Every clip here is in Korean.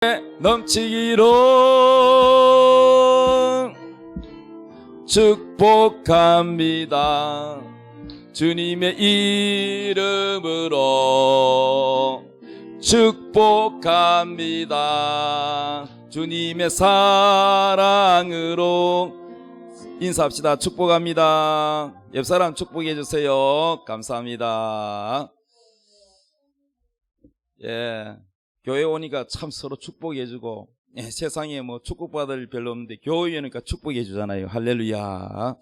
넘치기로 축복합니다. 주님의 이름으로 축복합니다. 주님의 사랑으로 인사합시다. 축복합니다. 옆사람 축복해 주세요. 감사합니다. 예, 교회 오니까 참 서로 축복해 주고, 세상에 뭐 축복받을 별로 없는데 교회 오니까 축복해 주잖아요. 할렐루야.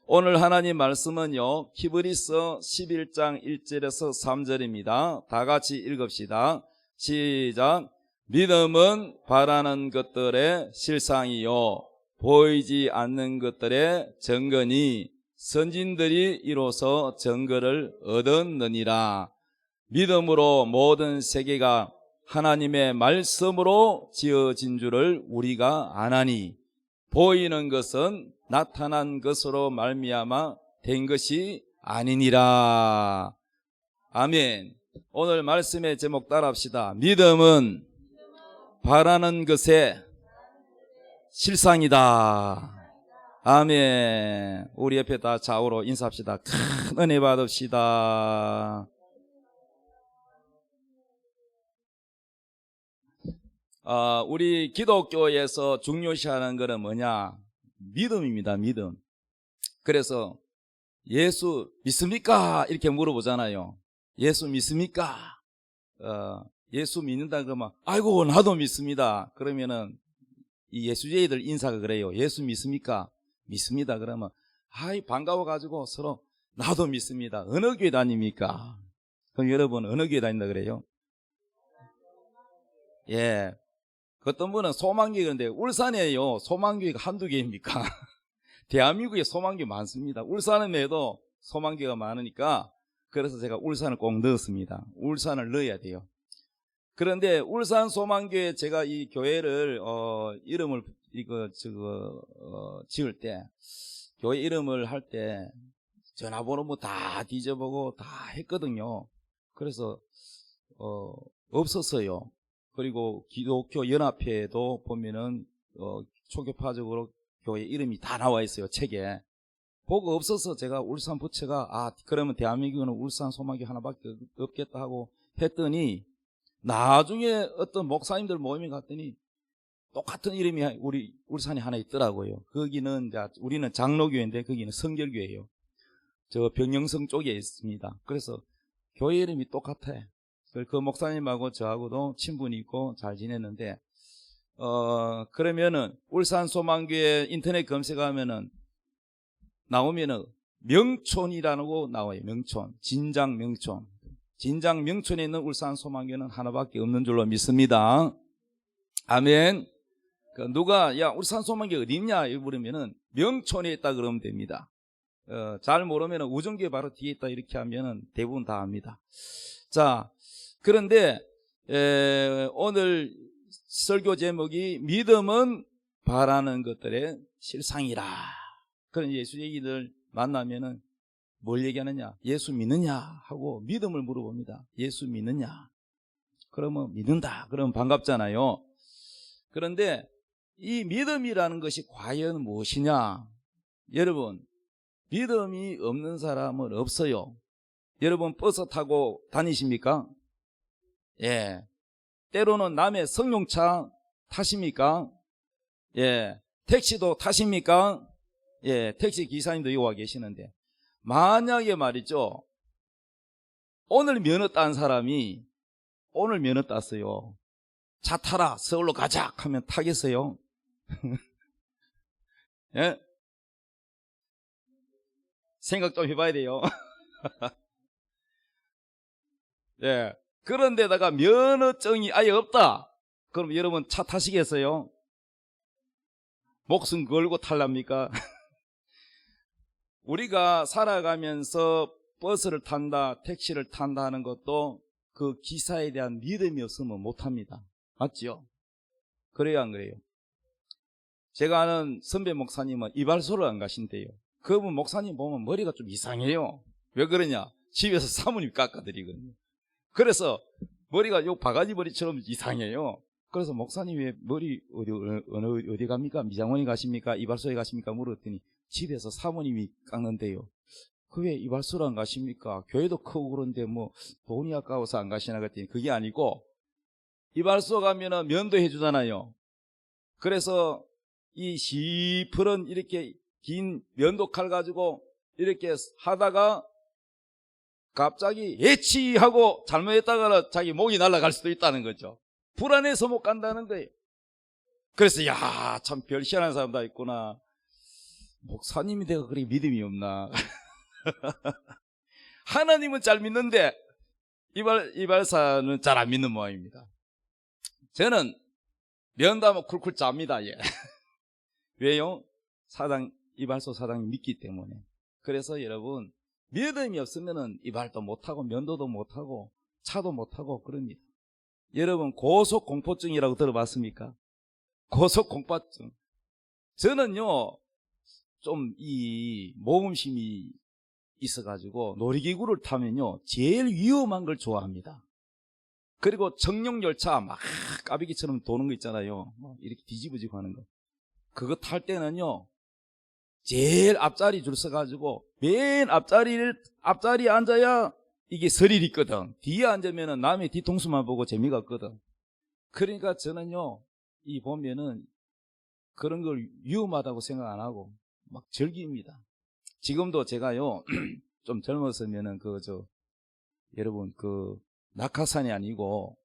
오늘 하나님 말씀은요, 히브리서 11장 1절에서 3절입니다. 다 같이 읽읍시다. 시작. 믿음은 바라는 것들의 실상이요 보이지 않는 것들의 증거니 선진들이 이로써 증거를 얻었느니라. 믿음으로 모든 세계가 하나님의 말씀으로 지어진 줄을 우리가 아나니 보이는 것은 나타난 것으로 말미암아 된 것이 아니니라. 아멘. 오늘 말씀의 제목 따라합시다. 믿음은 바라는 것의 실상이다. 아멘. 우리 옆에 다 좌우로 인사합시다. 큰 은혜 받읍시다. 우리 기독교에서 중요시하는 것은 뭐냐? 믿음입니다. 믿음. 그래서 예수 믿습니까? 이렇게 물어보잖아요. 예수 믿습니까? 예수 믿는다 그러면 아이고 나도 믿습니다. 그러면은 이 예수제이들 인사가 그래요. 예수 믿습니까? 믿습니다. 그러면 아이 반가워가지고 서로 나도 믿습니다. 어느 교회 다닙니까? 그럼 여러분 어느 교회 다닌다 그래요? 예. 어떤 분은 소망교회 그런데 울산에요 소망교회가 한두 개입니까? 대한민국에 소망교회 많습니다. 울산에도 소망교회가 많으니까 그래서 제가 울산을 꼭 넣었습니다. 울산을 넣어야 돼요. 그런데 울산 소망교회 제가 이 교회를 이름을 지을 때 교회 이름을 할 때 전화번호 뭐 다 뒤져보고 다 했거든요. 그래서 없었어요. 그리고 기독교 연합회에도 보면은 초교파적으로 교회 이름이 다 나와 있어요. 책에. 보고 없어서 제가 울산 부처가 그러면 대한민국은 울산 소망교회 하나밖에 없겠다 하고 했더니 나중에 어떤 목사님들 모임에 갔더니 똑같은 이름이 우리 울산에 하나 있더라고요. 거기는 우리는 장로교회인데 거기는 성결교회예요. 저 병영성 쪽에 있습니다. 그래서 교회 이름이 똑같아. 그 목사님하고 저하고도 친분이 있고 잘 지냈는데 그러면은 울산 소망교회 인터넷 검색하면은 나오면은 명촌이라는 거 나와요. 명촌, 진장 명촌. 진장 명촌에 있는 울산 소망교회는 하나밖에 없는 줄로 믿습니다. 아멘. 누가 야 울산 소망교회 어디 있냐 물으면은 명촌에 있다 그러면 됩니다. 잘 모르면은 우정교회 바로 뒤에 있다 이렇게 하면은 대부분 다 압니다. 자, 그런데 오늘 설교 제목이 믿음은 바라는 것들의 실상이라. 그런 예수 얘기들 만나면은 뭘 얘기하느냐? 예수 믿느냐 하고 믿음을 물어봅니다. 예수 믿느냐? 그러면 믿는다. 그러면 반갑잖아요. 그런데 이 믿음이라는 것이 과연 무엇이냐? 여러분, 믿음이 없는 사람은 없어요. 여러분 버스 타고 다니십니까? 예. 때로는 남의 승용차 타십니까? 예. 택시도 타십니까? 예. 택시 기사님도 여기 와 계시는데 만약에 말이죠. 오늘 면허 딴 사람이 오늘 면허 땄어요. 차 타라. 서울로 가자 하면 타겠어요? 예? 생각 좀 해봐야 돼요. 예. 그런데다가 면허증이 아예 없다. 그럼 여러분 차 타시겠어요? 목숨 걸고 탈랍니까? 우리가 살아가면서 버스를 탄다, 택시를 탄다 하는 것도 그 기사에 대한 믿음이 없으면 못합니다. 맞지요? 그래요, 안 그래요? 제가 아는 선배 목사님은 이발소를 안 가신대요. 그분 목사님 보면 머리가 좀 이상해요. 왜 그러냐? 집에서 사모님 깎아드리거든요. 그래서 머리가 요 바가지 머리처럼 이상해요. 그래서 목사님 왜 머리 어디 갑니까? 미장원에 가십니까? 이발소에 가십니까? 물었더니 집에서 사모님이 깎는데요. 그 왜 이발소로 안 가십니까? 교회도 크고 그런데 뭐 돈이 아까워서 안 가시나 그랬더니 그게 아니고 이발소 가면은 면도 해주잖아요. 그래서 이 시퍼런 이렇게 긴 면도 칼 가지고 이렇게 하다가 갑자기 예치하고 잘못했다가 자기 목이 날아갈 수도 있다는 거죠. 불안해서 못 간다는 거예요. 그래서 야, 참 별 희한한 사람 다 있구나. 목사님이 내가 그렇게 믿음이 없나. 하나님은 잘 믿는데 이발사는 잘 안 믿는 모양입니다. 저는 면담은 쿨쿨 짭니다. 예. 왜요? 이발소 사장이 믿기 때문에. 그래서 여러분 믿음이 없으면은 이발도 못하고 면도도 못하고 차도 못하고 그럽니다. 여러분 고속공포증이라고 들어봤습니까? 고속공포증. 저는요 좀 이 모험심이 있어가지고 놀이기구를 타면요 제일 위험한 걸 좋아합니다. 그리고 청룡열차 막 까비기처럼 도는 거 있잖아요. 막 이렇게 뒤집어지고 하는 거. 그거 탈 때는요 제일 앞자리 줄 서가지고 맨 앞자리에 앉아야 이게 스릴 있거든. 뒤에 앉으면은 남의 뒤통수만 보고 재미가 없거든. 그러니까 저는요 이 보면은 그런 걸 위험하다고 생각 안 하고 막 즐깁니다. 지금도 제가요 좀 젊었으면은 여러분 낙하산이 아니고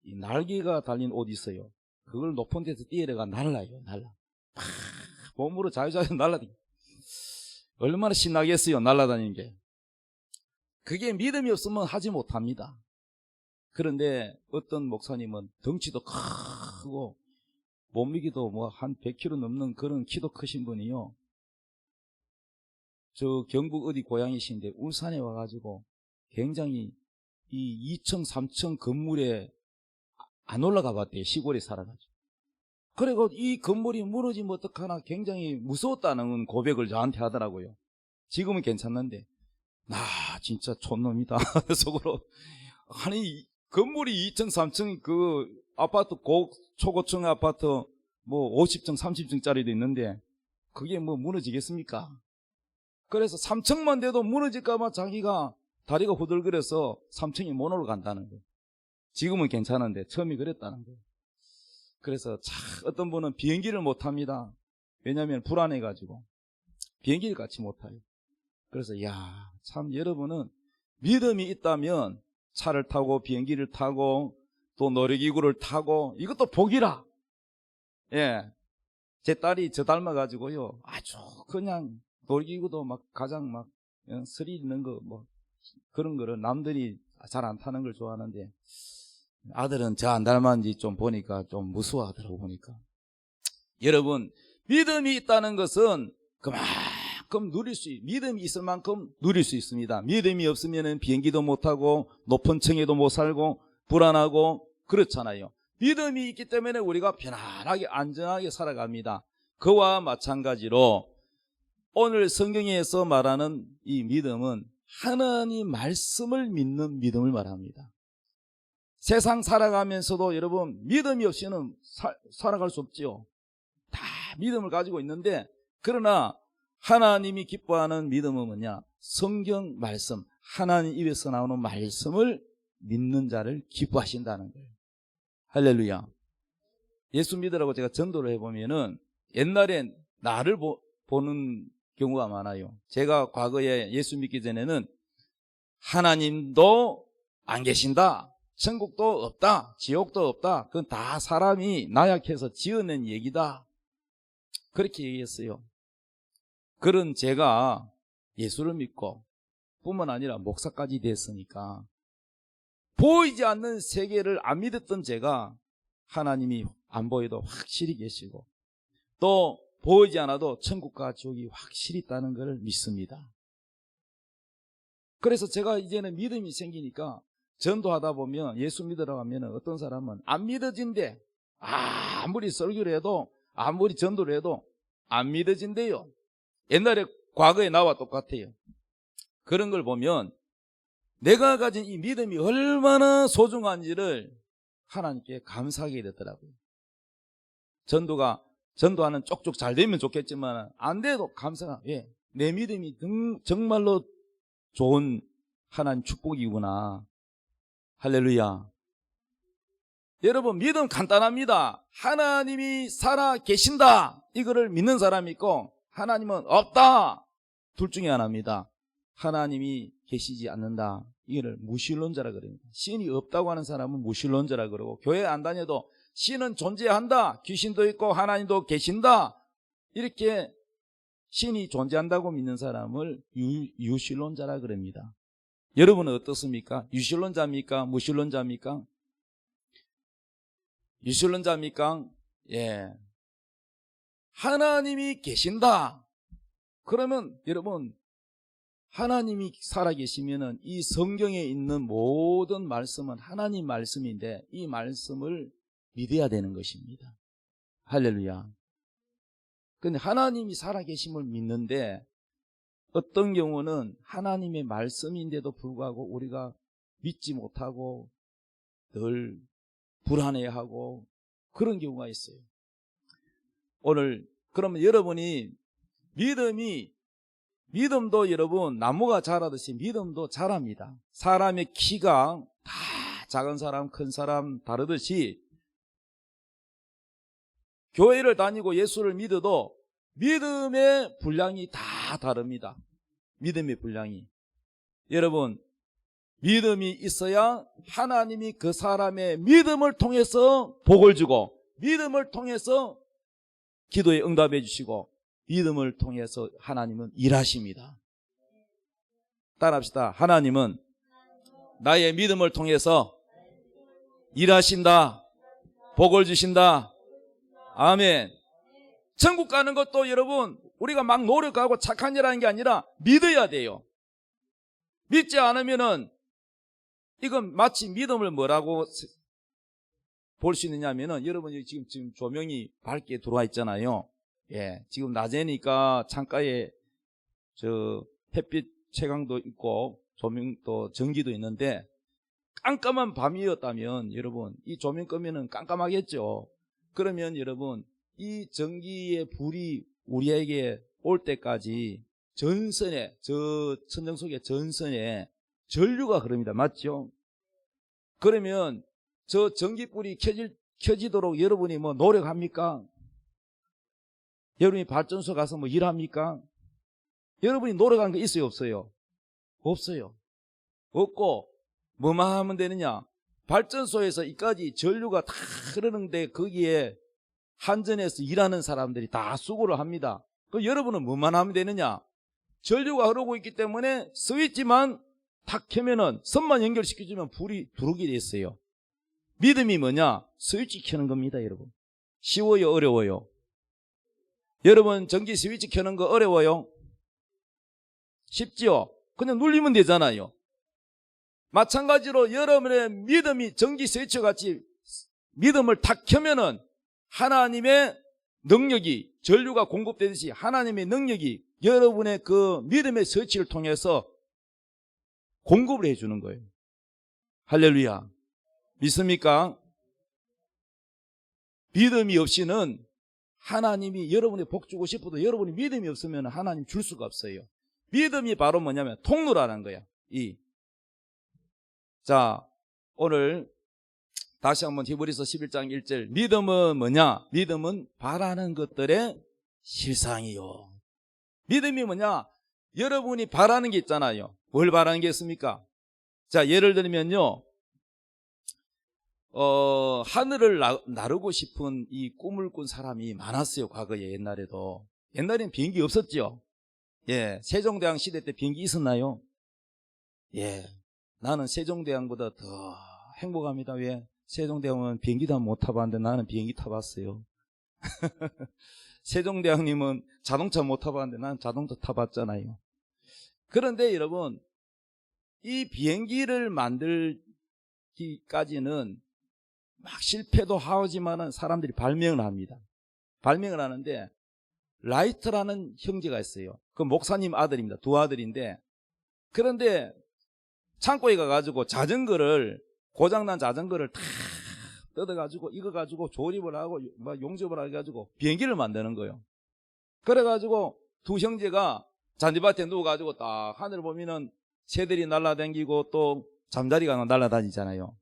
이 날개가 달린 옷 있어요. 그걸 높은 데서 뛰어내가 날라요. 팍 몸으로 자유자유 날라다니. 얼마나 신나겠어요. 날라다니는 게. 그게 믿음이 없으면 하지 못합니다. 그런데 어떤 목사님은 덩치도 크고 몸무게도 뭐 한 100kg 넘는 그런 키도 크신 분이요. 저 경북 어디 고향이신데 울산에 와가지고 굉장히 이 2층 3층 건물에 안 올라가 봤대요. 시골에 살아가지고. 그리고 이 건물이 무너지면 어떡하나 굉장히 무서웠다는 고백을 저한테 하더라고요. 지금은 괜찮는데 나 진짜 촌놈이다 속으로. 아니 건물이 2층 3층 그 아파트 초고층 아파트 뭐 50층 30층짜리도 있는데 그게 뭐 무너지겠습니까? 그래서 3층만 돼도 무너질까봐 자기가 다리가 후들거려서 3층에 못 올라간다는 거예요. 지금은 괜찮은데 처음이 그랬다는 거예요. 그래서 어떤 분은 비행기를 못 탑니다. 왜냐하면 불안해가지고 비행기를 같이 못 타요. 그래서 참 여러분은 믿음이 있다면 차를 타고 비행기를 타고 또 놀이기구를 타고 이것도 복이라. 예, 제 딸이 저 닮아가지고요 아주 그냥 놀이기구도 막 가장 막 스릴 있는 거 뭐 그런 거를 남들이 잘 안 타는 걸 좋아하는데 아들은 저 안 닮았는지 좀 보니까 좀 무서워하더라고 보니까. 여러분 믿음이 있다는 것은 그만큼 믿음이 있을 만큼 누릴 수 있습니다. 믿음이 없으면 비행기도 못 타고 높은 층에도 못 살고 불안하고 그렇잖아요. 믿음이 있기 때문에 우리가 편안하게 안전하게 살아갑니다. 그와 마찬가지로 오늘 성경에서 말하는 이 믿음은 하나님 말씀을 믿는 믿음을 말합니다. 세상 살아가면서도 여러분 믿음이 없이는 살아갈 수 없지요. 다 믿음을 가지고 있는데 그러나 하나님이 기뻐하는 믿음은 뭐냐? 성경 말씀, 하나님 입에서 나오는 말씀을 믿는 자를 기뻐하신다는 거예요. 할렐루야. 예수 믿으라고 제가 전도를 해보면은 옛날엔 나를 보는 경우가 많아요. 제가 과거에 예수 믿기 전에는 하나님도 안 계신다, 천국도 없다, 지옥도 없다, 그건 다 사람이 나약해서 지어낸 얘기다, 그렇게 얘기했어요. 그런 제가 예수를 믿고 뿐만 아니라 목사까지 됐으니까 보이지 않는 세계를 안 믿었던 제가 하나님이 안 보여도 확실히 계시고 또 보이지 않아도 천국과 지옥이 확실히 있다는 것을 믿습니다. 그래서 제가 이제는 믿음이 생기니까 전도하다 보면 예수 믿으라고 하면 어떤 사람은 안 믿어진대. 아무리 설교를 해도 아무리 전도를 해도 안 믿어진대요. 옛날에 과거에 나와 똑같아요. 그런 걸 보면 내가 가진 이 믿음이 얼마나 소중한지를 하나님께 감사하게 됐더라고요. 전도하는 쪽쪽 잘 되면 좋겠지만 안 돼도 감사가, 예, 내 믿음이 정말로 좋은 하나님 축복이구나. 할렐루야. 여러분, 믿음 간단합니다. 하나님이 살아 계신다, 이거를 믿는 사람이 있고, 하나님은 없다, 둘 중에 하나입니다. 하나님이 계시지 않는다, 이거를 무신론자라 그럽니다. 신이 없다고 하는 사람은 무신론자라 그러고, 교회 안 다녀도 신은 존재한다, 귀신도 있고 하나님도 계신다, 이렇게 신이 존재한다고 믿는 사람을 유신론자라 그럽니다. 여러분은 어떻습니까? 유신론자입니까? 무신론자입니까? 유신론자입니까? 예. 하나님이 계신다, 그러면 여러분, 하나님이 살아계시면은 이 성경에 있는 모든 말씀은 하나님 말씀인데 이 말씀을 믿어야 되는 것입니다. 할렐루야. 근데 하나님이 살아계심을 믿는데 어떤 경우는 하나님의 말씀인데도 불구하고 우리가 믿지 못하고 늘 불안해하고 그런 경우가 있어요. 오늘 그러면 여러분이 믿음도 여러분 나무가 자라듯이 믿음도 자랍니다. 사람의 키가 다 작은 사람 큰 사람 다르듯이 교회를 다니고 예수를 믿어도 믿음의 분량이 다 다릅니다. 믿음의 분량이. 여러분, 믿음이 있어야 하나님이 그 사람의 믿음을 통해서 복을 주고, 믿음을 통해서 기도에 응답해 주시고, 믿음을 통해서 하나님은 일하십니다. 따라합시다. 하나님은 나의 믿음을 통해서 일하신다, 복을 주신다. 아멘. 천국 가는 것도 여러분, 우리가 막 노력하고 착한 일하는 게 아니라 믿어야 돼요. 믿지 않으면은 이건 마치 믿음을 뭐라고 볼 수 있느냐면은, 여러분이 지금 조명이 밝게 들어와 있잖아요. 예, 지금 낮에니까 창가에 햇빛 채광도 있고 조명도 전기도 있는데, 깜깜한 밤이었다면 여러분, 이 조명 끄면은 깜깜하겠죠. 그러면 여러분, 이 전기의 불이 우리에게 올 때까지 전선에, 저 천정 속의 전선에 전류가 흐릅니다. 맞죠? 그러면 저 전기불이 켜지도록 여러분이 뭐 노력합니까? 여러분이 발전소 가서 뭐 일합니까? 여러분이 노력한 거 있어요, 없어요? 없어요. 없고 뭐만 하면 되느냐? 발전소에서 이까지 전류가 다 흐르는데 거기에 한전에서 일하는 사람들이 다 수고를 합니다. 그럼 여러분은 뭐만 하면 되느냐? 전류가 흐르고 있기 때문에 스위치만 탁 켜면은, 선만 연결시켜주면 불이 들어오게 돼 있어요. 믿음이 뭐냐? 스위치 켜는 겁니다, 여러분. 쉬워요, 어려워요? 여러분, 전기 스위치 켜는 거 어려워요? 쉽지요? 그냥 눌리면 되잖아요. 마찬가지로 여러분의 믿음이 전기 스위치와 같이 믿음을 탁 켜면은 하나님의 능력이, 전류가 공급되듯이 하나님의 능력이 여러분의 그 믿음의 스위치를 통해서 공급을 해주는 거예요. 할렐루야. 믿습니까? 믿음이 없이는 하나님이 여러분의 복 주고 싶어도 여러분이 믿음이 없으면 하나님 줄 수가 없어요. 믿음이 바로 뭐냐면 통로라는 거야. 자, 오늘 다시 한번 히브리서 11장 1절. 믿음은 뭐냐? 믿음은 바라는 것들의 실상이요. 믿음이 뭐냐? 여러분이 바라는 게 있잖아요. 뭘 바라는 게 있습니까? 자, 예를 들면요, 하늘을 나르고 싶은 이 꿈을 꾼 사람이 많았어요. 과거에, 옛날에도. 옛날엔 비행기 없었죠. 예, 세종대왕 시대 때 비행기 있었나요? 예, 나는 세종대왕보다 더 행복합니다. 왜? 세종대왕은 비행기도 못 타봤는데 나는 비행기 타봤어요. 세종대왕님은 자동차 못 타봤는데 나는 자동차 타봤잖아요. 그런데 여러분, 이 비행기를 만들기까지는 막 실패도 하지만은 사람들이 발명을 합니다. 발명을 하는데, 라이트라는 형제가 있어요. 그 목사님 아들입니다. 두 아들인데, 그런데 창고에 가가지고 고장난 자전거를 다 뜯어가지고 이거 가지고 조립을 하고 막 용접을 해가지고 비행기를 만드는 거예요. 그래가지고 두 형제가 잔디밭에 누워가지고 딱 하늘을 보면은 새들이 날아다니고 또 잠자리가 날아다니잖아요.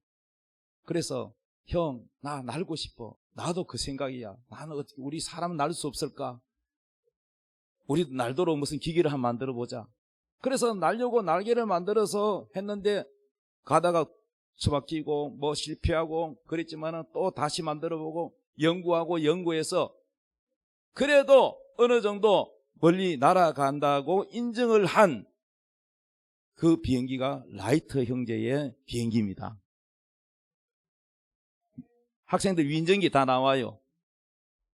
그래서 형, 나 날고 싶어. 나도 그 생각이야. 나는 어떻게 우리 사람은 날 수 없을까? 우리도 날도록 무슨 기계를 한번 만들어 보자. 그래서 날려고 날개를 만들어서 했는데 가다가 처박히고 뭐 실패하고 그랬지만은 또 다시 만들어 보고 연구하고 연구해서 그래도 어느 정도 멀리 날아간다고 인정을 한 그 비행기가 라이트 형제의 비행기입니다. 학생들 위인전기 다 나와요.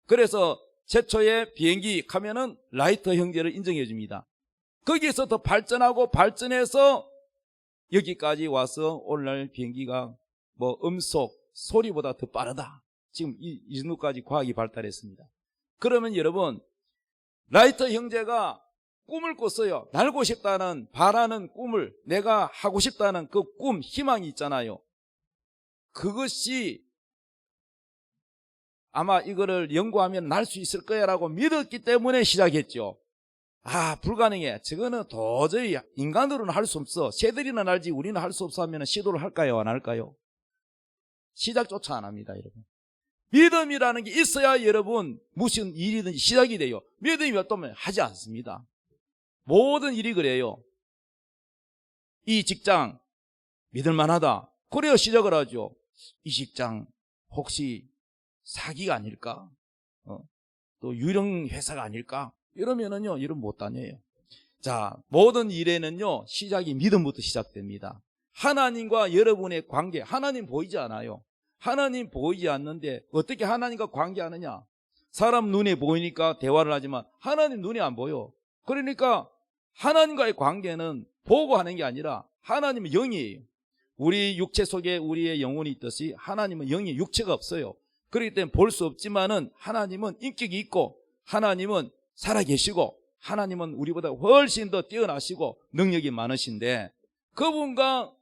그래서 최초의 비행기 하면은 라이트 형제를 인정해 줍니다. 거기에서 더 발전하고 발전해서 여기까지 와서 오늘날 비행기가 뭐 음속, 소리보다 더 빠르다. 지금 이 정도까지 과학이 발달했습니다. 그러면 여러분, 라이트 형제가 꿈을 꿨어요. 날고 싶다는 바라는 꿈을, 내가 하고 싶다는 그 꿈, 희망이 있잖아요. 그것이 아마 이거를 연구하면 날 수 있을 거야 라고 믿었기 때문에 시작했죠. 아, 불가능해. 저거는 도저히 인간으로는 할 수 없어. 새들이나 날지 우리는 할 수 없어 하면 시도를 할까요? 안 할까요? 시작조차 안 합니다, 여러분. 믿음이라는 게 있어야 여러분 무슨 일이든지 시작이 돼요. 믿음이 없다면 하지 않습니다. 모든 일이 그래요. 이 직장 믿을만하다. 그래야 시작을 하죠. 이 직장 혹시 사기가 아닐까? 또 유령 회사가 아닐까? 이러면은요, 이런 못 다녀요. 자, 모든 일에는요, 시작이 믿음부터 시작됩니다. 하나님과 여러분의 관계, 하나님 보이지 않아요. 하나님 보이지 않는데 어떻게 하나님과 관계하느냐? 사람 눈에 보이니까 대화를 하지만 하나님 눈에 안 보여. 그러니까 하나님과의 관계는 보고 하는 게 아니라 하나님은 영이에요. 우리 육체 속에 우리의 영혼이 있듯이 하나님은 영이 육체가 없어요. 그렇기 때문에 볼 수 없지만은 하나님은 인격이 있고 하나님은 살아계시고 하나님은 우리보다 훨씬 더 뛰어나시고 능력이 많으신데 그분과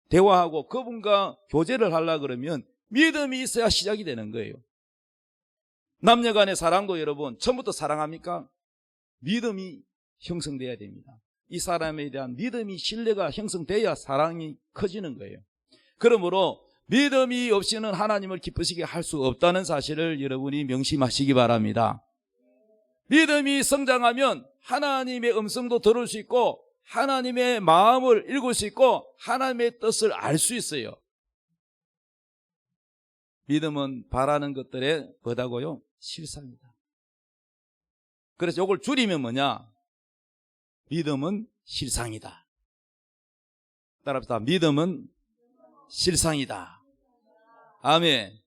대화하고 그분과 교제를 하려고 그러면 믿음이 있어야 시작이 되는 거예요. 남녀 간의 사랑도 여러분 처음부터 사랑합니까? 믿음이 형성돼야 됩니다. 이 사람에 대한 믿음이 신뢰가 형성돼야 사랑이 커지는 거예요. 그러므로 믿음이 없이는 하나님을 기쁘시게 할 수 없다는 사실을 여러분이 명심하시기 바랍니다. 믿음이 성장하면 하나님의 음성도 들을 수 있고 하나님의 마음을 읽을 수 있고 하나님의 뜻을 알 수 있어요. 믿음은 바라는 것들에 뭐다고요? 실상이다. 그래서 이걸 줄이면 뭐냐? 믿음은 실상이다. 따라합시다. 믿음은 실상이다. 아멘.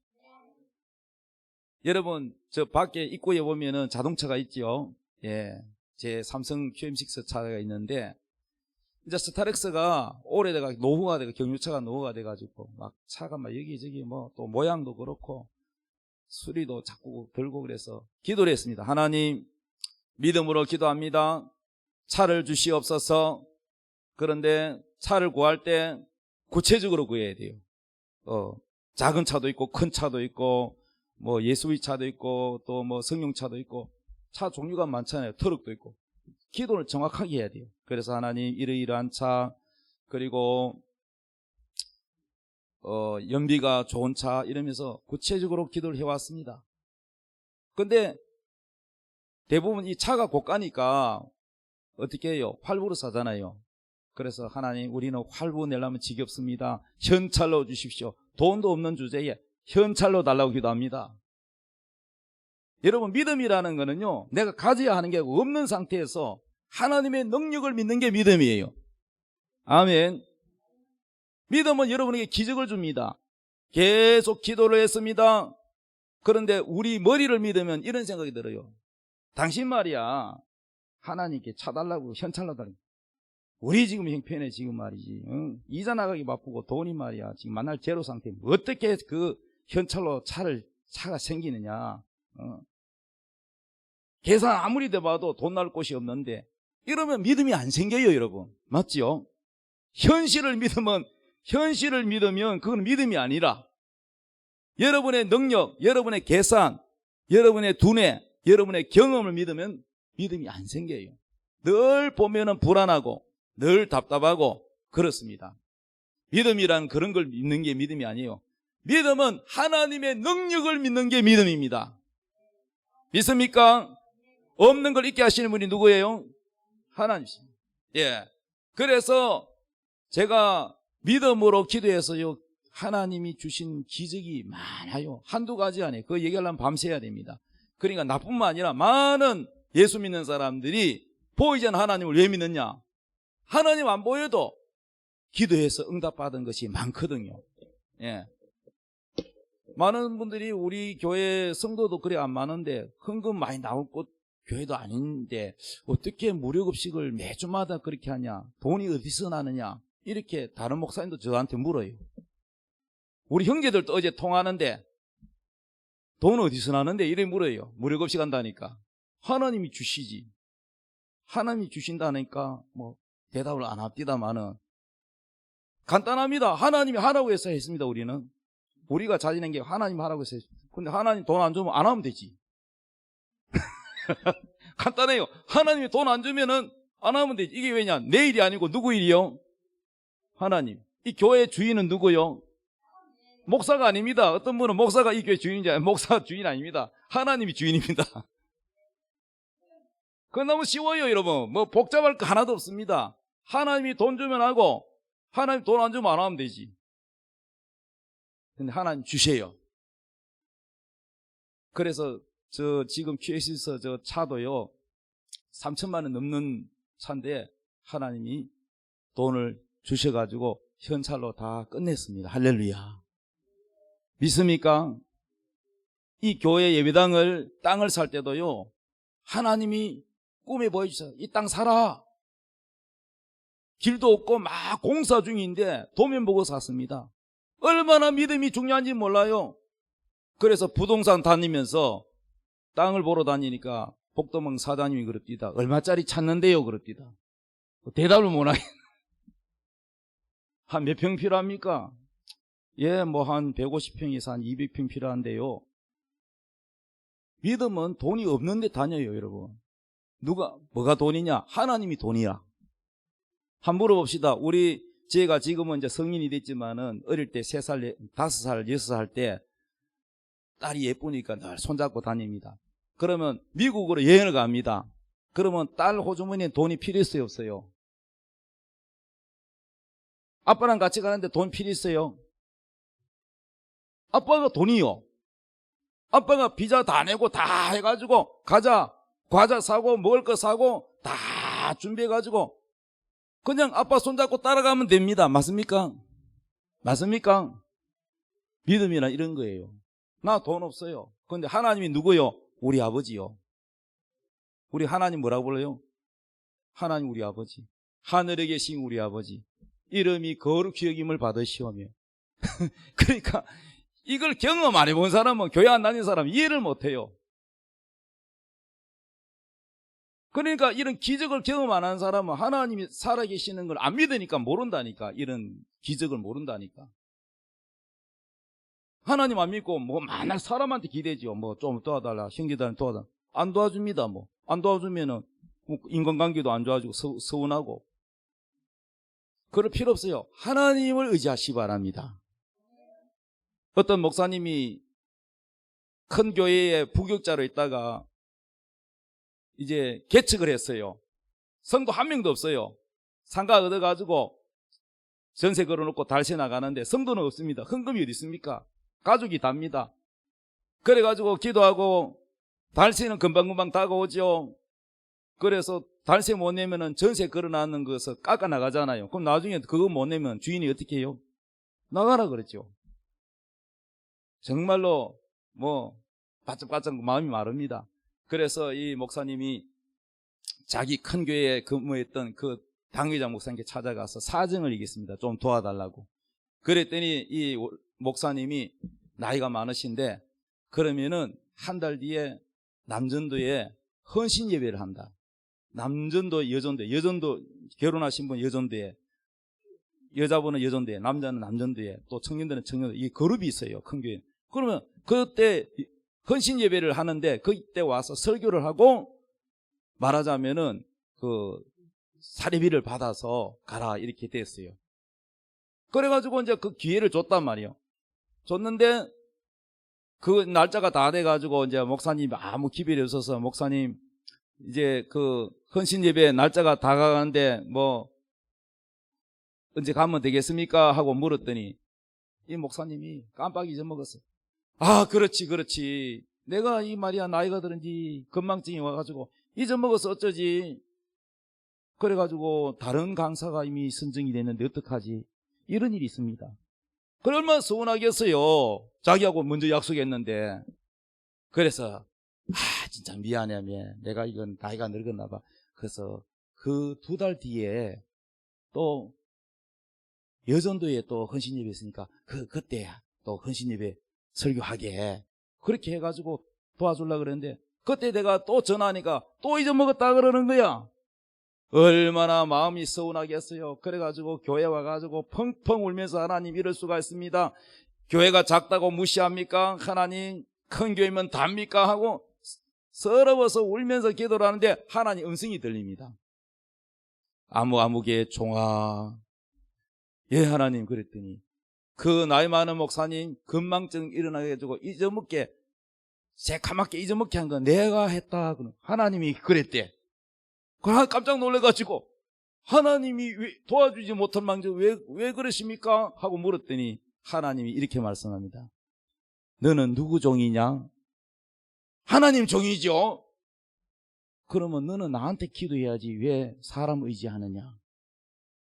여러분, 저 밖에 입구에 보면은 자동차가 있죠. 예. 제 삼성 QM6 차가 있는데, 이제 스타렉스가 오래돼가 노후가 되고 경유차가 노후가 돼가지고 막 차가 막 여기저기 뭐 또 모양도 그렇고 수리도 자꾸 들고 그래서 기도를 했습니다. 하나님, 믿음으로 기도합니다. 차를 주시옵소서. 그런데 차를 구할 때 구체적으로 구해야 돼요. 작은 차도 있고 큰 차도 있고 뭐 예수의 차도 있고 또 뭐 승용차도 있고 차 종류가 많잖아요. 트럭도 있고. 기도를 정확하게 해야 돼요. 그래서 하나님 이러이러한 차 그리고 연비가 좋은 차 이러면서 구체적으로 기도를 해왔습니다. 근데 대부분 이 차가 고가니까 어떻게 해요? 활부로 사잖아요. 그래서 하나님 우리는 활부 내려면 지겹습니다. 현찰로 주십시오. 돈도 없는 주제에 현찰로 달라고 기도합니다. 여러분 믿음이라는 거는요 내가 가져야 하는 게 없는 상태에서 하나님의 능력을 믿는 게 믿음이에요. 아멘. 믿음은 여러분에게 기적을 줍니다. 계속 기도를 했습니다. 그런데 우리 머리를 믿으면 이런 생각이 들어요. 당신 말이야 하나님께 차달라고 현찰로 달라고. 우리 지금 형편에 지금 말이지 이자 나가기 바쁘고 돈이 말이야 지금 만날 제로 상태 어떻게 그 현찰로 차가 생기느냐. 계산 아무리 돼봐도 돈 날 곳이 없는데 이러면 믿음이 안 생겨요. 여러분 맞지요? 현실을 믿으면 그건 믿음이 아니라 여러분의 능력, 여러분의 계산, 여러분의 두뇌, 여러분의 경험을 믿으면 믿음이 안 생겨요. 늘 보면은 불안하고 늘 답답하고 그렇습니다. 믿음이란 그런 걸 믿는 게 믿음이 아니에요. 믿음은 하나님의 능력을 믿는 게 믿음입니다. 믿습니까? 없는 걸 있게 하시는 분이 누구예요? 하나님이십니다. 예. 그래서 제가 믿음으로 기도해서요, 하나님이 주신 기적이 많아요. 한두 가지 아니에요. 그거 얘기하려면 밤새야 됩니다. 그러니까 나뿐만 아니라 많은 예수 믿는 사람들이 보이지 않는 하나님을 왜 믿느냐? 하나님 안 보여도 기도해서 응답받은 것이 많거든요. 예. 많은 분들이 우리 교회 성도도 그래 안 많은데 헌금 많이 나올 곳 교회도 아닌데 어떻게 무료급식을 매주마다 그렇게 하냐? 돈이 어디서 나느냐? 이렇게 다른 목사님도 저한테 물어요. 우리 형제들도 어제 통화하는데 돈 어디서 나는데 이래 물어요. 무료급식 한다니까. 하나님이 주시지. 하나님이 주신다니까 뭐 대답을 안 합디다마는 간단합니다. 하나님이 하라고 해서 했습니다. 우리가 자진한 게 하나님 하라고 해서 했습니다. 근데 하나님 돈 안 주면 안 하면 되지. 간단해요. 하나님이 돈 안 주면은 안 하면 되지. 이게 왜냐? 내 일이 아니고 누구 일이요? 하나님. 이 교회 주인은 누구요? 목사가 아닙니다. 어떤 분은 목사가 이 교회 주인인지 목사가 주인 아닙니다. 하나님이 주인입니다. 그건 너무 쉬워요, 여러분. 뭐 복잡할 거 하나도 없습니다. 하나님이 돈 주면 하고 하나님 돈 안 주면 안 하면 되지. 근데 하나님 주세요. 그래서 저 지금 QS에서 저 차도요 3천만 원 넘는 차인데 하나님이 돈을 주셔가지고 현찰로 다 끝냈습니다. 할렐루야. 믿습니까? 이 교회 예배당을 땅을 살 때도요 하나님이 꿈에 보여주셔서 이 땅 사라. 길도 없고 막 공사 중인데 도면 보고 샀습니다. 얼마나 믿음이 중요한지 몰라요. 그래서 부동산 다니면서 땅을 보러 다니니까 복도멍 사장님이 그럽디다. 얼마짜리 찾는데요? 그럽디다. 대답을 못하게. 한 몇 평 필요합니까? 예, 뭐 한 150평에서 한 200평 필요한데요. 믿음은 돈이 없는데 다녀요, 여러분. 뭐가 돈이냐? 하나님이 돈이야. 한번 물어봅시다. 제가 지금은 이제 성인이 됐지만은 어릴 때 3살, 5살, 6살 때 딸이 예쁘니까 늘 손잡고 다닙니다. 그러면 미국으로 여행을 갑니다. 그러면 딸 호주머니에 돈이 필요 있어요, 없어요? 아빠랑 같이 가는데 돈 필요 있어요? 아빠가 돈이요. 아빠가 비자 다 내고 다 해가지고 가자. 과자 사고 먹을 거 사고 다 준비해가지고 그냥 아빠 손잡고 따라가면 됩니다. 맞습니까? 맞습니까? 믿음이나 이런 거예요. 나 돈 없어요. 그런데 하나님이 누구요? 우리 아버지요. 우리 하나님 뭐라고 불러요? 하나님 우리 아버지. 하늘에 계신 우리 아버지. 이름이 거룩히 여김을 받으시오며. 그러니까 이걸 경험 안 해본 사람은, 교회 안 다니는 사람은 이해를 못해요. 그러니까 이런 기적을 경험 안 한 사람은 하나님이 살아계시는 걸 안 믿으니까 모른다니까. 이런 기적을 모른다니까. 하나님 안 믿고 뭐 만날 사람한테 기대죠. 뭐 좀 도와달라, 형제들한테 도와달라. 안 도와줍니다. 뭐 안 도와주면은 인간관계도 안 좋아지고 서운하고. 그럴 필요 없어요. 하나님을 의지하시기 바랍니다. 어떤 목사님이 큰 교회에 부격자로 있다가 이제 개척을 했어요. 성도 한 명도 없어요. 상가 얻어가지고 전세 걸어놓고 달세 나가는데 성도는 없습니다. 헌금이 어디 있습니까? 가족이 답니다. 그래가지고 기도하고 달세는 금방금방 다가오죠. 그래서 달세 못 내면은 전세 걸어놨는 것을 깎아 나가잖아요. 그럼 나중에 그거 못 내면 주인이 어떻게 해요? 나가라 그랬죠. 정말로 뭐 바짝바짝 마음이 마릅니다. 그래서 이 목사님이 자기 큰 교회에 근무했던 그 당회장 목사님께 찾아가서 사정을 얘기했습니다. 좀 도와달라고. 그랬더니 이 목사님이 나이가 많으신데 그러면은 한 달 뒤에 남전도에 헌신 예배를 한다. 남전도, 여전도 결혼하신 분 여전도에, 여자분은 여전도에, 남자는 남전도에, 또 청년들은 청년도에, 이게 그룹이 있어요. 큰 교회. 그러면 그때 헌신 예배를 하는데 그때 와서 설교를 하고 말하자면은 그 사례비를 받아서 가라 이렇게 됐어요. 그래가지고 이제 그 기회를 줬단 말이에요. 줬는데 그 날짜가 다 돼가지고 이제 목사님이 아무 기별이 없어서 목사님 이제 그 헌신 예배 날짜가 다 가는데 뭐 언제 가면 되겠습니까? 하고 물었더니 이 목사님이 깜빡 잊어먹었어. 아, 그렇지. 내가 이 말이야 나이가 들은지 건망증이 와가지고 잊어먹어서 어쩌지. 그래가지고 다른 강사가 이미 선정이 됐는데 어떡하지. 이런 일이 있습니다. 그래 얼마나 서운하겠어요. 자기하고 먼저 약속했는데. 그래서 진짜 미안해. 내가 이건 나이가 늙었나 봐. 그래서 그 2달 뒤에 또 여전도에 또 헌신예배 있으니까 그때 또 헌신예배 설교하게 그렇게 해가지고 도와주려고 그랬는데 그때 내가 또 전화하니까 또 잊어먹었다 그러는 거야. 얼마나 마음이 서운하겠어요. 그래가지고 교회 와가지고 펑펑 울면서 하나님 이럴 수가 있습니다. 교회가 작다고 무시합니까? 하나님 큰 교회면 답니까? 하고 서러워서 울면서 기도를 하는데 하나님 음성이 들립니다. 아무개 종아. 예 하나님. 그랬더니 그 나이 많은 목사님 건망증 일어나게 해주고 잊어먹게 새카맣게 잊어먹게 한 건 내가 했다. 하나님이 그랬대. 깜짝 놀래가지고 하나님이 왜 도와주지 못할 망정 왜 그러십니까? 하고 물었더니 하나님이 이렇게 말씀합니다. 너는 누구 종이냐? 하나님 종이죠. 그러면 너는 나한테 기도해야지 왜 사람 의지하느냐?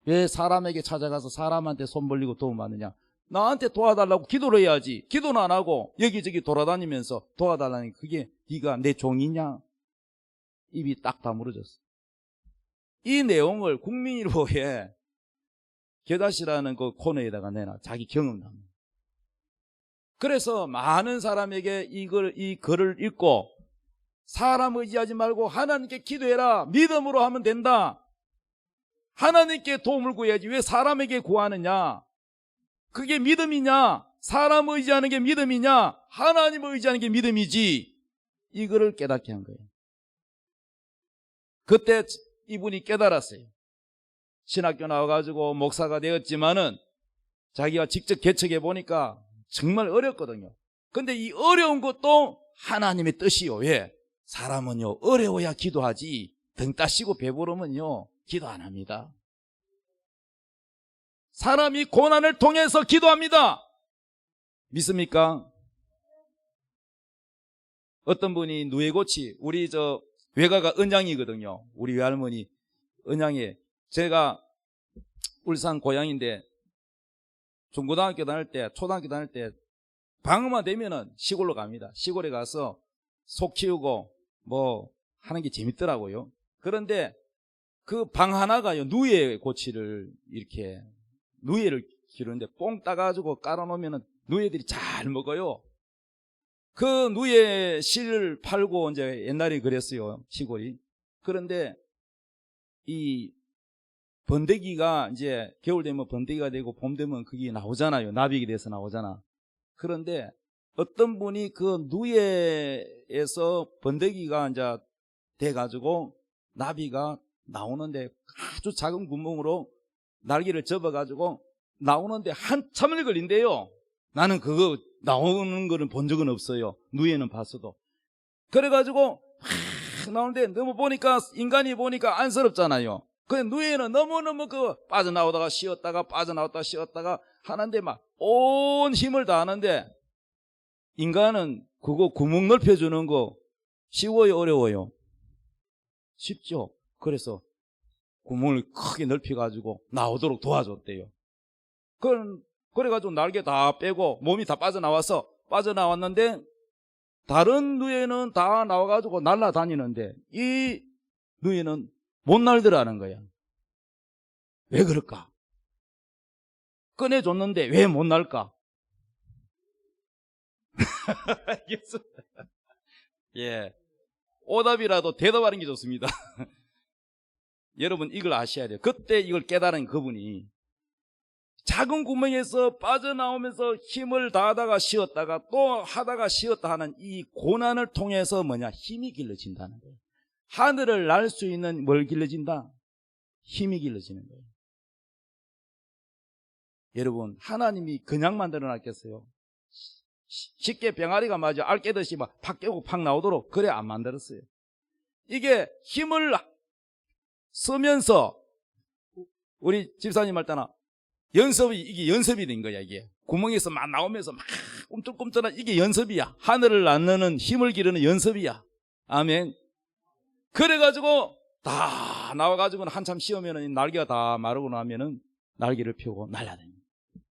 왜 사람에게 찾아가서 사람한테 손 벌리고 도움받느냐? 나한테 도와달라고 기도를 해야지. 기도는 안 하고 여기저기 돌아다니면서 도와달라니 그게 네가 내 종이냐? 입이 딱 다물어졌어. 이 내용을 국민일보에 겨다시라는 그 코너에다가 내놔. 자기 경험담. 그래서 많은 사람에게 이 글을 읽고 사람 의지하지 말고 하나님께 기도해라. 믿음으로 하면 된다. 하나님께 도움을 구해야지 왜 사람에게 구하느냐? 그게 믿음이냐? 사람 의지하는 게 믿음이냐? 하나님을 의지하는 게 믿음이지. 이거를 깨닫게 한 거예요. 그때 이분이 깨달았어요. 신학교 나와가지고 목사가 되었지만은 자기가 직접 개척해 보니까 정말 어렵거든요. 근데 이 어려운 것도 하나님의 뜻이요. 왜? 사람은요 어려워야 기도하지 등 따시고 배부르면요 기도 안 합니다. 사람이 고난을 통해서 기도합니다. 믿습니까? 어떤 분이 누에고치, 우리 외가가 은양이거든요. 우리 외할머니 은양에, 제가 울산 고향인데 중고등학교 다닐 때, 초등학교 다닐 때 방학만 되면은 시골로 갑니다. 시골에 가서 소 키우고 뭐 하는 게 재밌더라고요. 그런데 그 방 하나가요 누에고치를 이렇게 누에를 기르는데 뽕 따가지고 깔아놓으면 누에들이 잘 먹어요. 그 누에 씨를 팔고 이제 옛날에 그랬어요 시골이. 그런데 이 번데기가 이제 겨울 되면 번데기가 되고 봄 되면 그게 나오잖아요. 나비가 돼서 나오잖아. 그런데 어떤 분이 그 누에에서 번데기가 이제 돼가지고 나비가 나오는데 아주 작은 구멍으로 날개를 접어가지고 나오는데 한참을 걸린대요. 나는 그거 나오는 거는 본 적은 없어요. 누에는 봤어도. 그래가지고 나오는데 너무 보니까 인간이 보니까 안쓰럽잖아요. 그 누에는 너무너무 빠져나오다가 쉬었다가 빠져나왔다가 쉬었다가 하는데 막 온 힘을 다하는데 인간은 그거 구멍 넓혀주는 거 쉬워요 어려워요? 쉽죠. 그래서 구멍을 크게 넓혀가지고 나오도록 도와줬대요. 그래가지고 날개 다 빼고 몸이 다 빠져나왔는데 다른 누에는 다 나와가지고 날아다니는데 이 누에는 못 날더라는 거야. 왜 그럴까? 꺼내줬는데 왜 못 날까? 예, 오답이라도 대답하는 게 좋습니다. 여러분 이걸 아셔야 돼요. 그때 이걸 깨달은 그분이 작은 구멍에서 빠져나오면서 힘을 다하다가 쉬었다가 또 하다가 쉬었다 하는 이 고난을 통해서 뭐냐? 힘이 길러진다는 거예요. 하늘을 날 수 있는 뭘 길러진다? 힘이 길러지는 거예요. 여러분, 하나님이 그냥 만들어 놨겠어요? 쉽게 병아리가 맞아 알 깨듯이 막 팍 깨고 팍 나오도록 그래 안 만들었어요. 이게 힘을 쓰면서 우리 집사님 할 때나 이게 연습이 된 거야. 이게 구멍에서 막 나오면서 막 꿈틀꿈틀한 이게 연습이야. 하늘을 나르는 힘을 기르는 연습이야. 아멘. 그래가지고 다 나와가지고 한참 쉬우면은 날개가 다 마르고 나면은 날개를 펴고 날아다닙니다.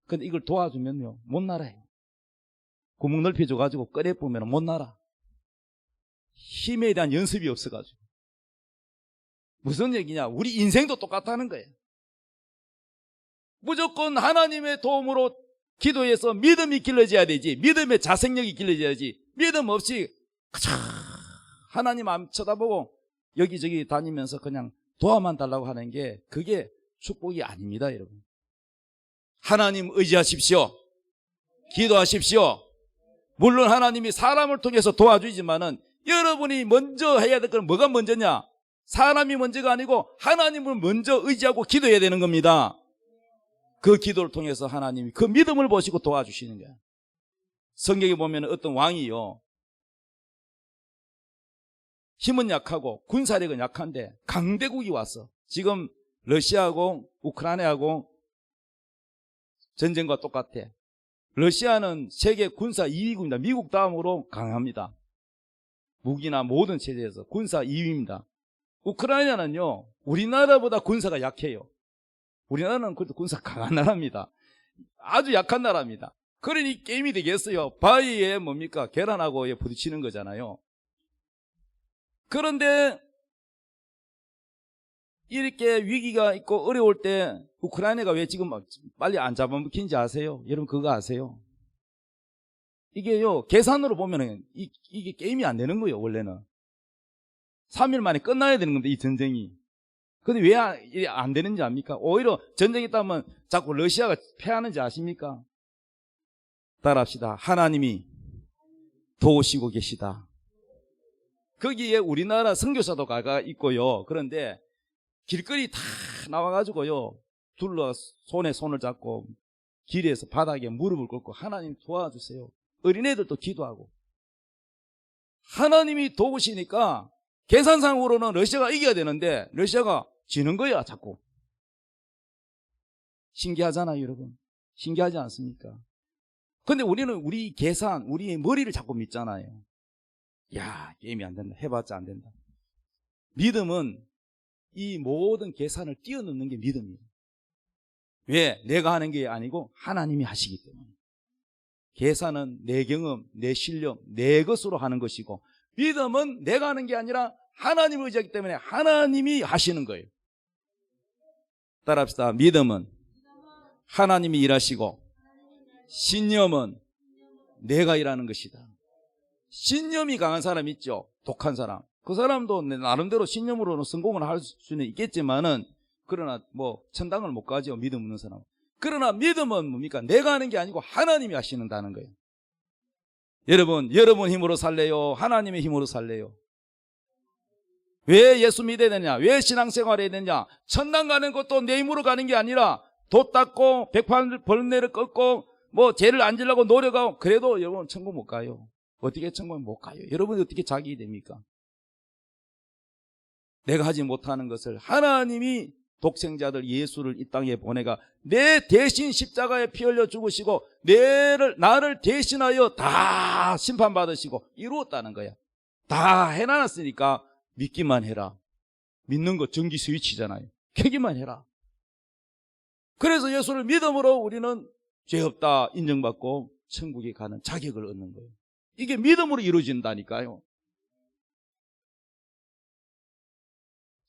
근데 이걸 도와주면요 못 날아요. 구멍 넓혀줘가지고 꺼내보면 못 날아. 힘에 대한 연습이 없어가지고. 무슨 얘기냐? 우리 인생도 똑같다는 거예요. 무조건 하나님의 도움으로 기도해서 믿음이 길러져야 되지. 믿음의 자생력이 길러져야지. 믿음 없이 하나님 안 쳐다보고 여기저기 다니면서 그냥 도와만 달라고 하는 게 그게 축복이 아닙니다, 여러분. 하나님 의지하십시오. 기도하십시오. 물론 하나님이 사람을 통해서 도와주지만은 여러분이 먼저 해야 될 건 뭐가 먼저냐? 사람이 먼저가 아니고 하나님을 먼저 의지하고 기도해야 되는 겁니다. 그 기도를 통해서 하나님이 그 믿음을 보시고 도와주시는 거예요. 성경에 보면 어떤 왕이요, 힘은 약하고 군사력은 약한데 강대국이 왔어. 지금 러시아하고 우크라이나하고 전쟁과 똑같아. 러시아는 세계 군사 2위국입니다. 미국 다음으로 강합니다. 무기나 모든 체제에서 군사 2위입니다. 우크라이나는요, 우리나라보다 군사가 약해요. 우리나라는 그래도 군사 강한 나라입니다. 아주 약한 나라입니다. 그러니 게임이 되겠어요. 바위에 뭡니까? 계란하고 부딪히는 거잖아요. 그런데 이렇게 위기가 있고 어려울 때 우크라이나가 왜 지금 빨리 안 잡아먹힌지 아세요? 여러분 그거 아세요? 이게요, 계산으로 보면은 이게 게임이 안 되는 거예요. 원래는 3일 만에 끝나야 되는 겁니다, 이 전쟁이. 근데 왜 안 되는지 압니까? 오히려 전쟁이 있다면 자꾸 러시아가 패하는지 아십니까? 따라합시다. 하나님이 도우시고 계시다. 거기에 우리나라 선교사도 가가 있고요. 그런데 길거리 다 나와가지고요, 손에 손을 잡고 길에서 바닥에 무릎을 꿇고 하나님 도와주세요. 어린애들도 기도하고. 하나님이 도우시니까 계산상으로는 러시아가 이겨야 되는데 러시아가 지는 거야, 자꾸. 신기하잖아요, 여러분. 신기하지 않습니까? 근데 우리는 우리 계산, 우리의 머리를 자꾸 믿잖아요. 야, 게임이 안 된다. 해봤자 안 된다. 믿음은 이 모든 계산을 뛰어넘는 게 믿음이에요. 왜? 내가 하는 게 아니고 하나님이 하시기 때문에. 계산은 내 경험, 내 실력, 내 것으로 하는 것이고, 믿음은 내가 하는 게 아니라 하나님을 의지하기 때문에 하나님이 하시는 거예요. 따라합시다. 믿음은 하나님이 일하시고, 신념은 내가 일하는 것이다. 신념이 강한 사람 있죠? 독한 사람. 그 사람도 나름대로 신념으로는 성공을 할 수는 있겠지만은, 그러나 천당을 못 가죠, 믿음 없는 사람. 그러나 믿음은 뭡니까? 내가 하는 게 아니고 하나님이 하시는다는 거예요. 여러분 힘으로 살래요? 하나님의 힘으로 살래요? 왜 예수 믿어야 되냐? 왜 신앙생활 해야 되냐? 천당 가는 것도 내 힘으로 가는 게 아니라 돛 닦고 벌레를 꺾고 죄를 안 지려고 노력하고, 그래도 여러분 천국 못 가요. 어떻게 천국 못 가요? 여러분이 어떻게 자기 됩니까? 내가 하지 못하는 것을 하나님이 독생자들 예수를 이 땅에 보내가 내 대신 십자가에 피 흘려 죽으시고 나를 대신하여 다 심판받으시고 이루었다는 거야. 다 해놨으니까 믿기만 해라. 믿는 거 전기 스위치잖아요. 켜기만 해라. 그래서 예수를 믿음으로 우리는 죄 없다 인정받고 천국에 가는 자격을 얻는 거예요. 이게 믿음으로 이루어진다니까요.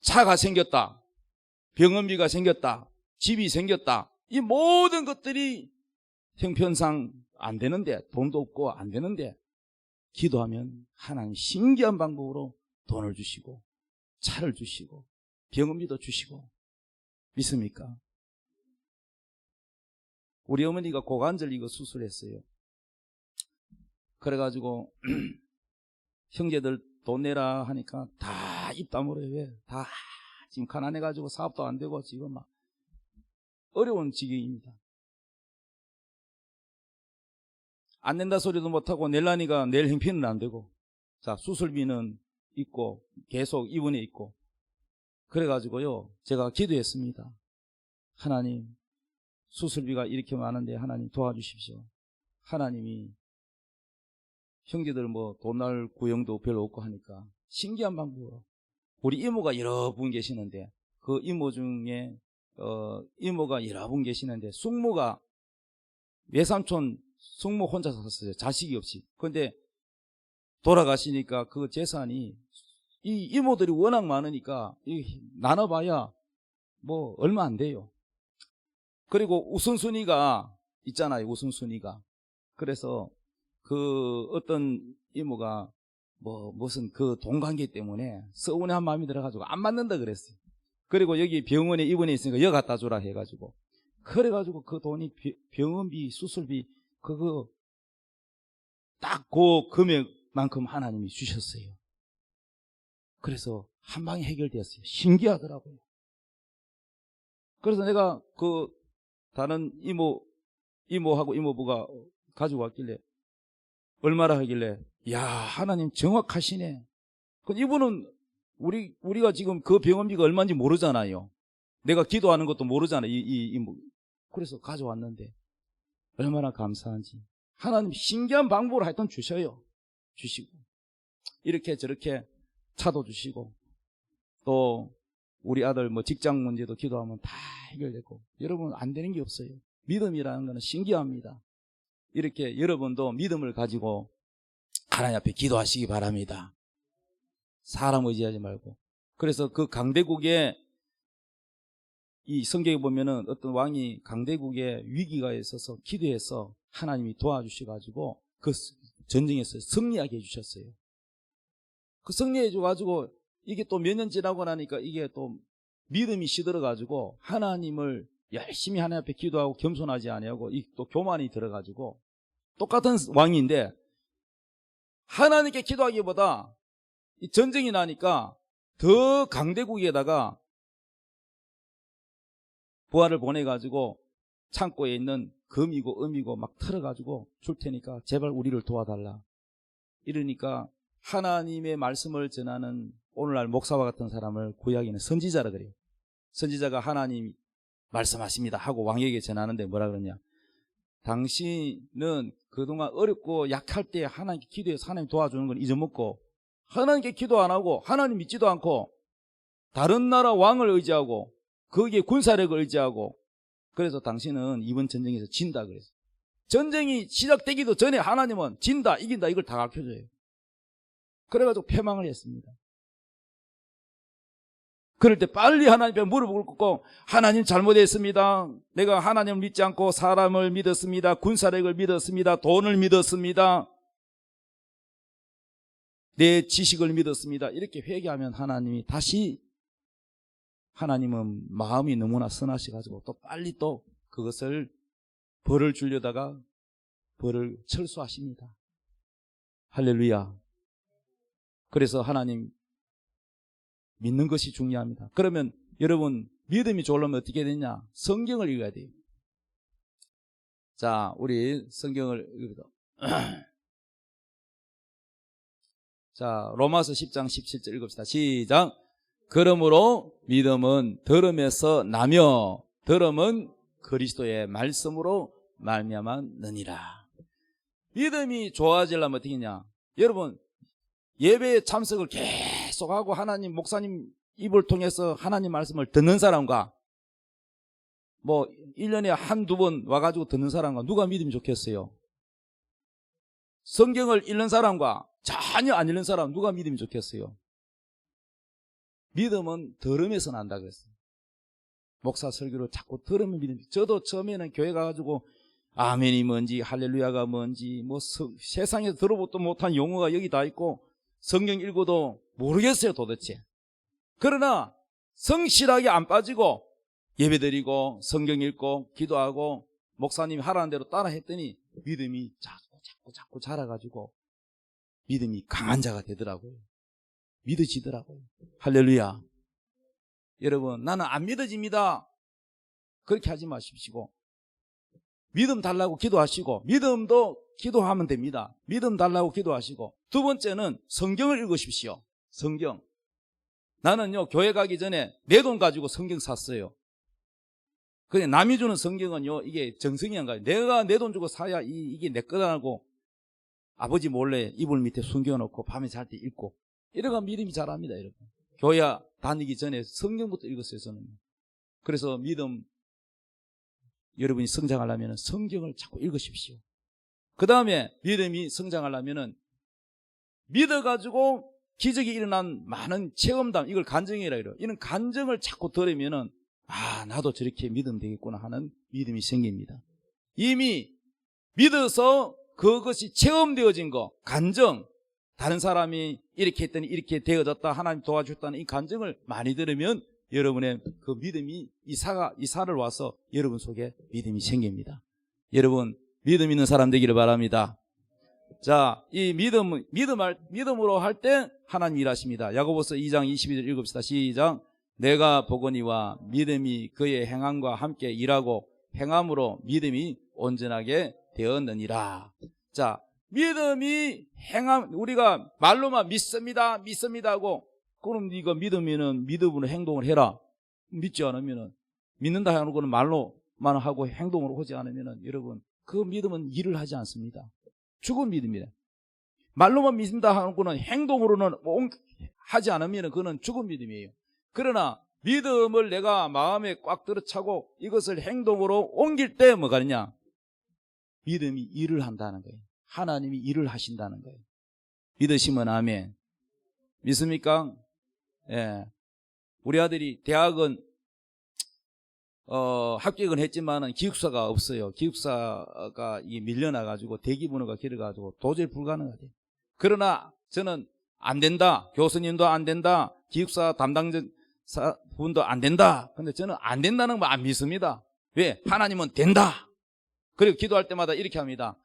차가 생겼다, 병원비가 생겼다, 집이 생겼다, 이 모든 것들이 형편상 안 되는데, 돈도 없고 안 되는데 기도하면 하나님 신기한 방법으로 돈을 주시고 차를 주시고 병원비도 주시고. 믿습니까? 우리 어머니가 고관절 이거 수술했어요. 그래가지고 형제들 돈 내라 하니까 다 입 다물어요. 왜? 다 지금 가난해가지고 사업도 안 되고 지금 막 어려운 지경입니다. 안 낸다 소리도 못하고 낼라니까 낼 형편은 안 되고, 자, 수술비는 있고 계속 입원해 있고. 그래가지고요 제가 기도했습니다. 하나님, 수술비가 이렇게 많은데 하나님 도와주십시오. 하나님이 형제들 뭐 돈 날 구형도 별로 없고 하니까 신기한 방법으로 우리 이모가 여러 분 계시는데 그 이모 중에 이모가 여러 분 계시는데 숙모가 외삼촌 숙모 혼자 샀어요. 자식이 없이. 그런데 돌아가시니까 그 재산이 이 이모들이 워낙 많으니까 나눠봐야 뭐 얼마 안 돼요. 그리고 우선순위가 있잖아요. 우선순위가. 그래서 그 어떤 이모가 뭐 무슨 그 돈 관계 때문에 서운한 마음이 들어가지고 안 맞는다 그랬어요. 그리고 여기 병원에 입원해 있으니까 여 갖다 주라 해가지고, 그래가지고 그 돈이 병원비 수술비 그거 딱 그 금액만큼 하나님이 주셨어요. 그래서 한 방에 해결되었어요. 신기하더라고요. 그래서 내가 그 다른 이모하고 이모부가 가지고 왔길래 얼마나 하길래, 야, 하나님 정확하시네. 이분은 우리가 지금 그 병원비가 얼마인지 모르잖아요. 내가 기도하는 것도 모르잖아요. 이모. 그래서 가져왔는데 얼마나 감사한지. 하나님 신기한 방법을 하여튼 주셔요. 주시고 이렇게 저렇게 차도 주시고, 또 우리 아들 뭐 직장 문제도 기도하면 다 해결되고. 여러분, 안 되는 게 없어요. 믿음이라는 것은 신기합니다. 이렇게 여러분도 믿음을 가지고 하나님 앞에 기도하시기 바랍니다. 사람 의지하지 말고. 그래서 그 강대국에 이 성경에 보면은 어떤 왕이 강대국에 위기가 있어서 기도해서 하나님이 도와주셔가지고 그 전쟁에서 승리하게 해주셨어요. 그 승리해줘가지고 이게 또 몇 년 지나고 나니까 이게 또 믿음이 시들어가지고 하나님을 열심히 하나님 앞에 기도하고 겸손하지 아니하고 또 교만이 들어가지고 똑같은 왕인데 하나님께 기도하기보다 이 전쟁이 나니까 더 강대국에다가 부하를 보내가지고 창고에 있는 금이고 음이고 막 털어가지고 줄 테니까 제발 우리를 도와달라. 이러니까 하나님의 말씀을 전하는 오늘날 목사와 같은 사람을 구약에는 선지자라 그래요. 선지자가 하나님이 말씀하십니다 하고 왕에게 전하는데 뭐라 그러냐, 당신은 그동안 어렵고 약할 때 하나님께 기도해서 하나님 도와주는 건 잊어먹고 하나님께 기도 안 하고 하나님 믿지도 않고 다른 나라 왕을 의지하고 거기에 군사력을 의지하고, 그래서 당신은 이번 전쟁에서 진다 그랬어요. 전쟁이 시작되기도 전에 하나님은 진다 이긴다 이걸 다 가르쳐줘요. 그래가지고 패망을 했습니다. 그럴 때 빨리 하나님 앞에 무릎을 꿇고 하나님 잘못했습니다. 내가 하나님을 믿지 않고 사람을 믿었습니다. 군사력을 믿었습니다. 돈을 믿었습니다. 내 지식을 믿었습니다. 이렇게 회개하면 하나님이 다시, 하나님은 마음이 너무나 선하셔가지고 또 빨리 또 그것을 벌을 주려다가 벌을 철수하십니다. 할렐루야. 그래서 하나님 믿는 것이 중요합니다. 그러면 여러분 믿음이 좋으려면 어떻게 되냐? 성경을 읽어야 돼요. 자, 우리 성경을 읽어보자. 자, 로마서 10장 17절 읽읍시다. 시작. 그러므로 믿음은 들음에서 나며 들음은 그리스도의 말씀으로 말미암았느니라. 믿음이 좋아지려면 어떻게 하냐? 여러분 예배에 참석을 계속하고 하나님 목사님 입을 통해서 하나님 말씀을 듣는 사람과 뭐 1년에 한두 번 와가지고 듣는 사람과 누가 믿음이 좋겠어요? 성경을 읽는 사람과 전혀 안 읽는 사람 누가 믿음이 좋겠어요? 믿음은 들음에서 난다 그랬어요. 목사 설교를 자꾸 들으면 믿음이. 저도 처음에는 교회 가가지고 아멘이 뭔지 할렐루야가 뭔지 뭐 세상에서 들어보도 못한 용어가 여기 다 있고 성경 읽어도 모르겠어요 도대체. 그러나 성실하게 안 빠지고 예배드리고 성경 읽고 기도하고 목사님이 하라는 대로 따라 했더니 믿음이 자꾸 자라가지고 믿음이 강한 자가 되더라고요. 믿어지더라고요. 할렐루야. 여러분, 나는 안 믿어집니다. 그렇게 하지 마십시오. 믿음 달라고 기도하시고, 믿음도 기도하면 됩니다. 믿음 달라고 기도하시고, 두 번째는 성경을 읽으십시오. 성경. 나는요, 교회 가기 전에 내 돈 가지고 성경 샀어요. 그냥 남이 주는 성경은요, 이게 정성이 안 가요. 내가 내 돈 주고 사야 이게 내 거라고 아버지 몰래 이불 밑에 숨겨놓고 밤에 잘 때 읽고, 이래가 믿음이 자랍니다, 여러분. 교회 다니기 전에 성경부터 읽었어요, 저는. 그래서 믿음, 여러분이 성장하려면 성경을 자꾸 읽으십시오. 그 다음에 믿음이 성장하려면 믿어가지고 기적이 일어난 많은 체험담, 이걸 간증이라 그래요. 이런 간증을 자꾸 들으면은, 아, 나도 저렇게 믿으면 되겠구나 하는 믿음이 생깁니다. 이미 믿어서 그것이 체험되어진 거, 간증, 다른 사람이 이렇게 했더니 이렇게 되어졌다, 하나님 도와줬다는 이 간증을 많이 들으면 여러분의 그 믿음이 이사를 와서 여러분 속에 믿음이 생깁니다. 여러분, 믿음 있는 사람 되기를 바랍니다. 자, 이 믿음으로 할 때 하나님 일하십니다. 야고보서 2장 22절 읽읍시다. 시작. 내가 보거니와 믿음이 그의 행함과 함께 일하고 행함으로 믿음이 온전하게 되었느니라. 자, 믿음이 행함, 우리가 말로만 믿습니다 하고, 그럼 네가 믿으면은 믿음으로 행동을 해라. 믿지 않으면은, 믿는다 하는 거는 말로만 하고 행동으로 하지 않으면은, 여러분, 그 믿음은 일을 하지 않습니다. 죽은 믿음이래. 말로만 믿는다 하는 거는 행동으로는 하지 않으면은 그거는 죽은 믿음이에요. 그러나 믿음을 내가 마음에 꽉 들어차고 이것을 행동으로 옮길 때 뭐가 되냐? 믿음이 일을 한다는 거예요. 하나님이 일을 하신다는 거예요. 믿으시면 아멘. 믿습니까? 예. 우리 아들이 대학은 합격은 했지만은 기숙사가 없어요. 기숙사가 밀려나가지고 대기번호가 길어가지고 도저히 불가능하대요. 그러나 저는 안 된다. 교수님도 안 된다. 기숙사 담당자 분도 안 된다. 근데 저는 안 된다는 거 안 믿습니다. 왜? 하나님은 된다. 그리고 기도할 때마다 이렇게 합니다.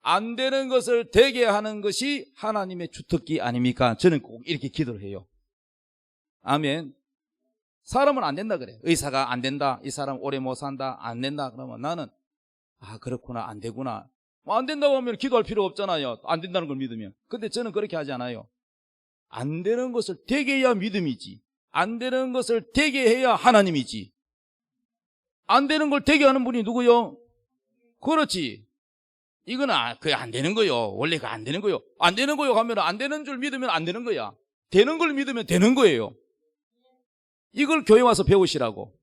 안 되는 것을 되게 하는 것이 하나님의 주특기 아닙니까? 저는 꼭 이렇게 기도를 해요. 아멘. 사람은 안 된다 그래. 의사가 안 된다. 이 사람 오래 못 산다. 안 된다. 그러면 나는 아, 그렇구나. 안 되구나. 안 된다고 하면 기도할 필요 없잖아요. 안 된다는 걸 믿으면. 근데 저는 그렇게 하지 않아요. 안 되는 것을 되게 해야 믿음이지. 안 되는 것을 되게 해야 하나님이지. 안 되는 걸 되게 하는 분이 누구요? 그렇지. 이건 그게 안 되는 거요. 원래 그 안 되는 거요. 안 되는 거요 하면 안 되는 줄 믿으면 안 되는 거야. 되는 걸 믿으면 되는 거예요. 이걸 교회 와서 배우시라고.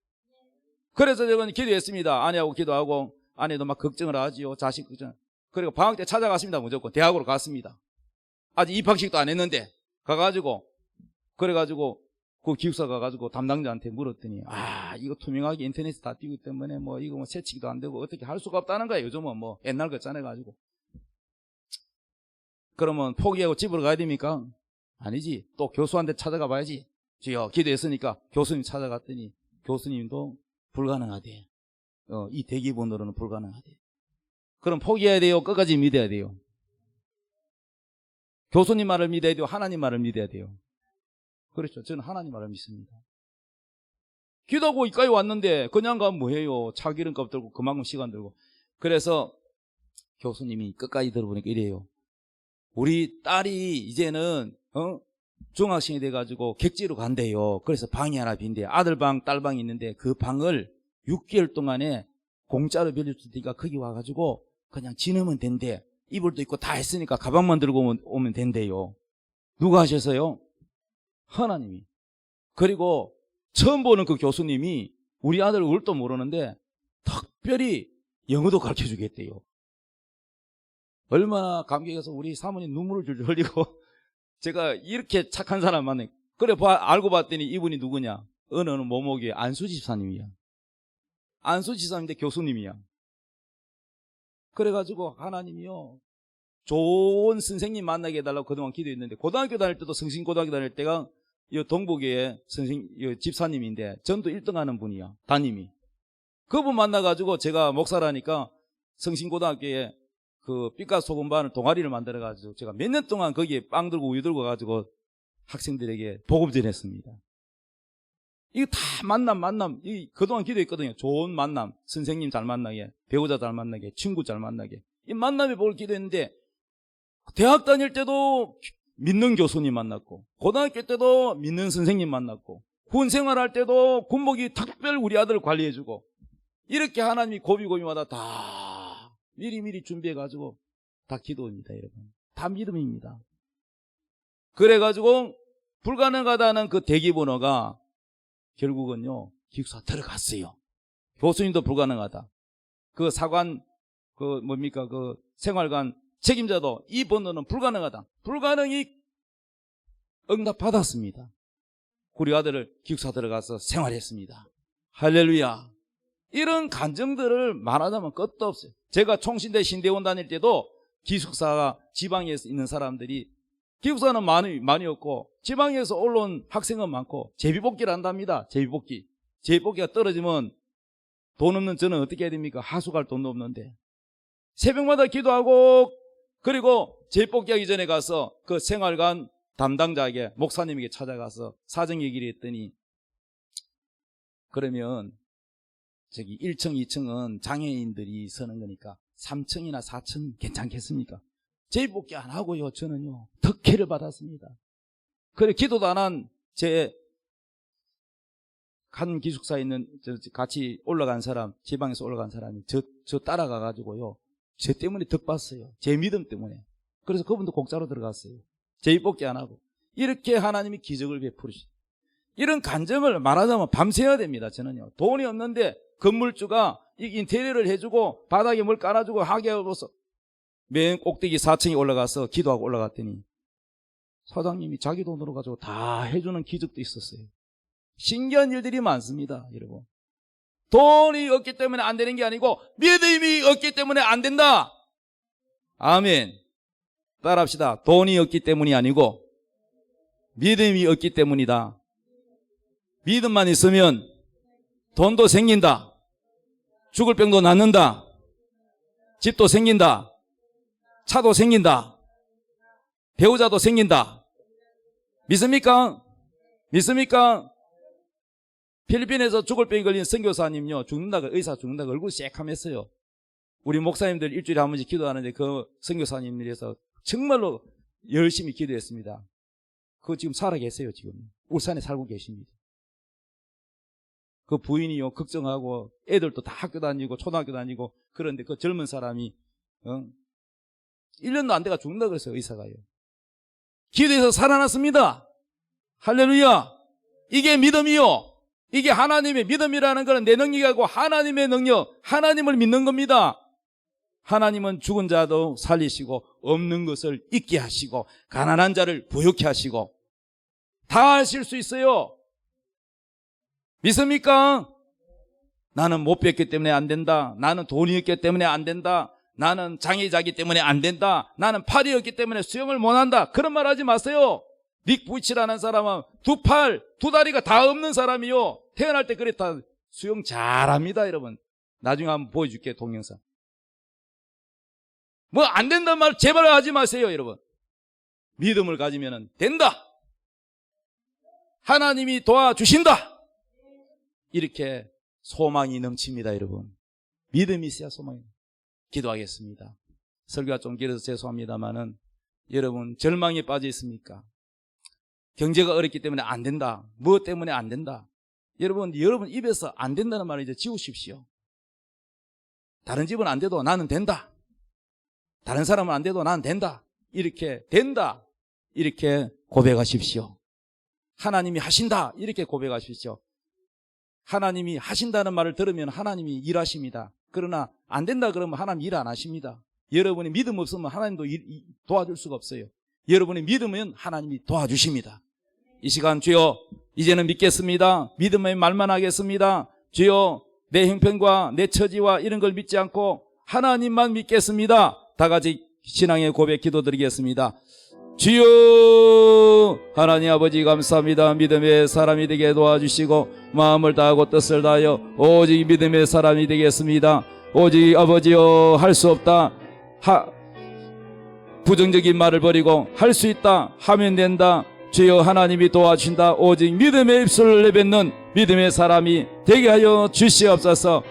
그래서 제가 기도했습니다. 아내하고 기도하고, 아내도 막 걱정을 하지요. 자식 걱정. 그리고 방학 때 찾아갔습니다. 무조건. 대학으로 갔습니다. 아직 입학식도 안 했는데, 가가지고, 그래가지고, 그 기숙사 가가지고 담당자한테 물었더니, 아, 이거 투명하게 인터넷에 다 띄기 때문에 이거 세치기도 안 되고 어떻게 할 수가 없다는 거예요. 요즘은 옛날 것 짜내가지고. 그러면 포기하고 집으로 가야 됩니까? 아니지. 또 교수한테 찾아가 봐야지. 주여, 기도했으니까 교수님 찾아갔더니 교수님도 불가능하대. 이 대기번호로는 불가능하대. 그럼 포기해야 돼요? 끝까지 믿어야 돼요? 교수님 말을 믿어야 돼요? 하나님 말을 믿어야 돼요? 그렇죠. 저는 하나님 말을 믿습니다. 기도하고 이까지 왔는데 그냥 가면 뭐해요? 차기름값 들고 그만큼 시간 들고. 그래서 교수님이 끝까지 들어보니까 이래요. 우리 딸이 이제는 중학생이 돼가지고 객지로 간대요. 그래서 방이 하나 빈대. 아들방 딸방이 있는데 그 방을 6개월 동안에 공짜로 빌려줄 테니까 거기 와가지고 그냥 지내면 된대. 이불도 있고 다 했으니까 가방만 들고 오면 된대요. 누가 하셔서요? 하나님이. 그리고 처음 보는 그 교수님이 우리 아들 얼도 모르는데 특별히 영어도 가르쳐 주겠대요. 얼마나 감격해서 우리 사모님 눈물을 줄줄 흘리고 제가 이렇게 착한 사람 만나. 그래 알고 봤더니 이분이 누구냐? 어느 모목이 안수 집사님이야. 안수 집사님인데 교수님이야. 그래가지고 하나님이요, 좋은 선생님 만나게 해달라고 그동안 기도했는데, 고등학교 다닐 때도 성신고등학교 다닐 때가 이 동북의 집사님인데 전도 1등 하는 분이야. 담임이. 그분 만나가지고 제가 목사라니까 성신고등학교에 그 삐까 소금반을 동아리를 만들어가지고 제가 몇 년 동안 거기에 빵 들고 우유 들고 가지고 학생들에게 복음 전했습니다. 이거 다 만남. 그동안 기도했거든요. 좋은 만남, 선생님 잘 만나게, 배우자 잘 만나게, 친구 잘 만나게. 이 만남에 복을 기도했는데, 대학 다닐 때도 믿는 교수님 만났고, 고등학교 때도 믿는 선생님 만났고, 군 생활할 때도 군복이 특별 우리 아들 관리해주고, 이렇게 하나님이 고비고비마다 다 미리미리 준비해가지고 다 기도입니다, 여러분. 다 믿음입니다. 그래가지고 불가능하다는 그 대기번호가 결국은요, 기숙사 들어갔어요. 교수님도 불가능하다. 그 사관, 그 생활관 책임자도 이 번호는 불가능하다. 불가능히 응답받았습니다. 우리 아들을 기숙사 들어가서 생활했습니다. 할렐루야. 이런 간증들을 말하자면 끝도 없어요. 제가 총신대 신대원 다닐 때도 기숙사가 지방에 있는 사람들이 기숙사는 많이 없고 지방에서 올라온 학생은 많고 제비뽑기를 한답니다. 제비뽑기가 떨어지면 돈 없는 저는 어떻게 해야 됩니까? 하숙할 돈도 없는데 새벽마다 기도하고 그리고 제비뽑기 하기 전에 가서 그 생활관 담당자에게 목사님에게 찾아가서 사정 얘기를 했더니 그러면 저기 1층 2층은 장애인들이 서는 거니까 3층이나 4층 괜찮겠습니까? 제비뽑기 안 하고요. 저는요 특혜를 받았습니다. 그래 기도도 안 한 제 한 기숙사에 있는 같이 올라간 사람, 지방에서 올라간 사람이 저 따라가 가지고요 제 때문에 덕 봤어요. 제 믿음 때문에. 그래서 그분도 공짜로 들어갔어요. 제비뽑기 안 하고. 이렇게 하나님이 기적을 베푸시죠. 이런 간증을 말하자면 밤새야 됩니다. 저는요 돈이 없는데 건물주가 인테리어를 해주고 바닥에 뭘 깔아주고 하게 하고서 맨 꼭대기 4층에 올라가서 기도하고 올라갔더니 사장님이 자기 돈으로 가지고 다 해주는 기적도 있었어요. 신기한 일들이 많습니다. 여러분, 돈이 없기 때문에 안 되는 게 아니고 믿음이 없기 때문에 안 된다. 아멘. 따라합시다. 돈이 없기 때문이 아니고 믿음이 없기 때문이다. 믿음만 있으면 돈도 생긴다. 죽을 병도 낫는다. 집도 생긴다. 차도 생긴다. 배우자도 생긴다. 믿습니까? 믿습니까? 필리핀에서 죽을 병이 걸린 선교사님요 의사 죽는다고 얼굴 새카맸어요. 우리 목사님들 일주일에 한 번씩 기도하는데 그 선교사님들에서 정말로 열심히 기도했습니다. 그거 지금 살아계세요. 지금 울산에 살고 계십니다. 그 부인이요 걱정하고 애들도 다 학교 다니고 초등학교 다니고 그런데 그 젊은 사람이 1년도 안 돼가 죽는다 그랬어요. 의사가요. 기도해서 살아났습니다. 할렐루야. 이게 믿음이요. 이게 하나님의 믿음이라는 것은 내 능력이 아니고 하나님의 능력, 하나님을 믿는 겁니다. 하나님은 죽은 자도 살리시고 없는 것을 있게 하시고 가난한 자를 부욕케 하시고 다 하실 수 있어요. 믿습니까? 나는 못 뵙기 때문에 안 된다. 나는 돈이 없기 때문에 안 된다. 나는 장애자이기 때문에 안 된다. 나는 팔이 없기 때문에 수영을 못한다. 그런 말 하지 마세요. 닉 부이치라는 사람은 두 팔, 두 다리가 다 없는 사람이요. 태어날 때 그랬다. 수영 잘합니다, 여러분. 나중에 한번 보여줄게요, 동영상. 뭐 안 된다는 말 제발 하지 마세요, 여러분. 믿음을 가지면 된다. 하나님이 도와주신다. 이렇게 소망이 넘칩니다, 여러분. 믿음이 있어야 소망이. 기도하겠습니다. 설교가 좀 길어서 죄송합니다만은 여러분 절망에 빠져 있습니까? 경제가 어렵기 때문에 안 된다. 무엇 때문에 안 된다. 여러분 입에서 안 된다는 말을 이제 지우십시오. 다른 집은 안 돼도 나는 된다. 다른 사람은 안 돼도 나는 된다. 이렇게 된다. 이렇게 고백하십시오. 하나님이 하신다. 이렇게 고백하십시오. 하나님이 하신다는 말을 들으면 하나님이 일하십니다. 그러나 안 된다 그러면 하나님 일 안 하십니다. 여러분이 믿음 없으면 하나님도 도와줄 수가 없어요. 여러분이 믿으면 하나님이 도와주십니다. 이 시간 주여 이제는 믿겠습니다. 믿음의 말만 하겠습니다. 주여 내 형편과 내 처지와 이런 걸 믿지 않고 하나님만 믿겠습니다. 다 같이 신앙의 고백 기도드리겠습니다. 주여 하나님 아버지 감사합니다. 믿음의 사람이 되게 도와주시고 마음을 다하고 뜻을 다하여 오직 믿음의 사람이 되겠습니다. 오직 아버지여 할 수 없다 부정적인 말을 버리고 할 수 있다 하면 된다. 주여 하나님이 도와주신다. 오직 믿음의 입술을 내뱉는 믿음의 사람이 되게 하여 주시옵소서.